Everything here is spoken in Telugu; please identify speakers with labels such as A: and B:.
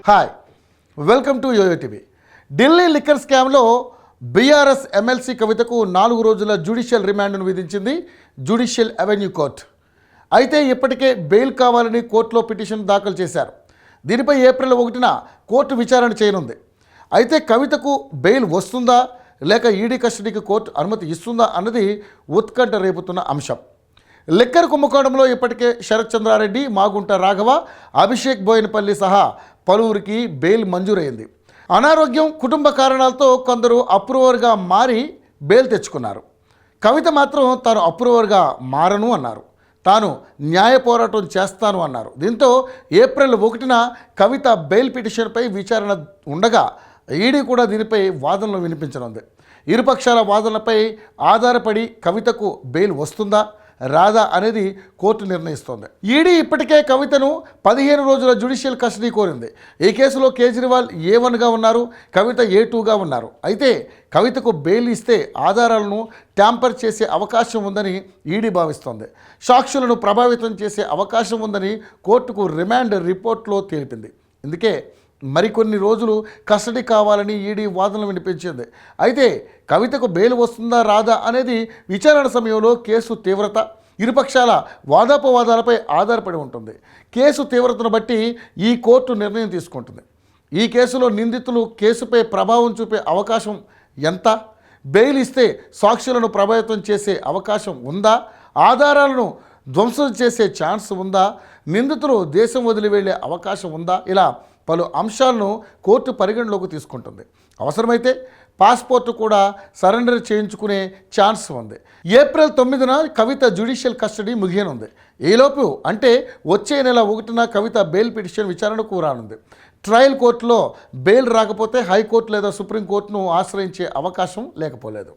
A: Hi, welcome to yoyo TV. Delhi liquor స్కామ్లో బీఆర్ఎస్ ఎమ్మెల్సీ కవితకు 4 రోజుల జ్యుడిషియల్ రిమాండ్ను విధించింది జ్యుడిషియల్ అవెన్యూ కోర్టు. అయితే ఇప్పటికే బెయిల్ కావాలని కోర్టులో పిటిషన్ దాఖలు చేశారు. దీనిపై ఏప్రిల్ 1న కోర్టు విచారణ చేయనుంది. అయితే కవితకు బెయిల్ వస్తుందా లేక ఈడీ కస్టడీకి కోర్టు అనుమతి ఇస్తుందా అన్నది ఉత్కంఠ రేపుతున్న అంశం. లిక్కర్ కుంభకోణంలో ఇప్పటికే శరత్ చంద్రారెడ్డి, మాగుంట రాఘవ, అభిషేక్ బోయినపల్లి సహా పలువురికి బెయిల్ మంజూరైంది. అనారోగ్యం, కుటుంబ కారణాలతో కొందరు అప్రూవర్గా మారి బెయిల్ తెచ్చుకున్నారు. కవిత మాత్రం తాను అప్రూవర్గా మారను అన్నారు. తాను న్యాయ పోరాటం చేస్తాను అన్నారు. దీంతో ఏప్రిల్ 1న కవిత బెయిల్ పిటిషన్పై విచారణ ఉండగా ఈడీ కూడా దీనిపై వాదనలు వినిపించనుంది. ఇరుపక్షాల వాదనలపై ఆధారపడి కవితకు బెయిల్ వస్తుందా రాదా అనేది కోర్టు నిర్ణయిస్తోంది. ఈడీ ఇప్పటికే కవితను 15 రోజుల జ్యుడిషియల్ కస్టడీ కోరింది. ఈ కేసులో కేజ్రీవాల్ A1గా ఉన్నారు, కవిత A2గా ఉన్నారు. అయితే కవితకు బెయిల్ ఇస్తే ఆధారాలను ట్యాంపర్ చేసే అవకాశం ఉందని ఈడీ భావిస్తోంది. సాక్షులను ప్రభావితం చేసే అవకాశం ఉందని కోర్టుకు రిమాండ్ రిపోర్ట్లో తెలిపింది. ఇందుకే మరికొన్ని రోజులు కస్టడీ కావాలని ఈడీ వాదనలు వినిపించింది. అయితే కవితకు బెయిల్ వస్తుందా రాదా అనేది విచారణ సమయంలో కేసు తీవ్రత, ఇరుపక్షాల వాదోపవాదాలపై ఆధారపడి ఉంటుంది. కేసు తీవ్రతను బట్టి ఈ కోర్టు నిర్ణయం తీసుకుంటుంది. ఈ కేసులో నిందితులు కేసుపై ప్రభావం చూపే అవకాశం ఎంత, బెయిల్ ఇస్తే సాక్షులను ప్రభావితం చేసే అవకాశం ఉందా, ఆధారాలను ధ్వంసం చేసే ఛాన్స్ ఉందా, నిందితులు దేశం వదిలి వెళ్ళే అవకాశం ఉందా, ఇలా పలు అంశాలను కోర్టు పరిగణలోకి తీసుకుంటుంది. అవసరమైతే పాస్పోర్టు కూడా సరెండర్ చేయించుకునే ఛాన్స్ ఉంది. ఏప్రిల్ 9న కవిత జ్యుడిషియల్ కస్టడీ ముగియనుంది. ఈలోపు అంటే వచ్చే నెల 1న కవిత బెయిల్ పిటిషన్ విచారణకు రానుంది. ట్రయల్ కోర్టులో బెయిల్ రాకపోతే హైకోర్టు లేదా సుప్రీంకోర్టును ఆశ్రయించే అవకాశం లేకపోలేదు.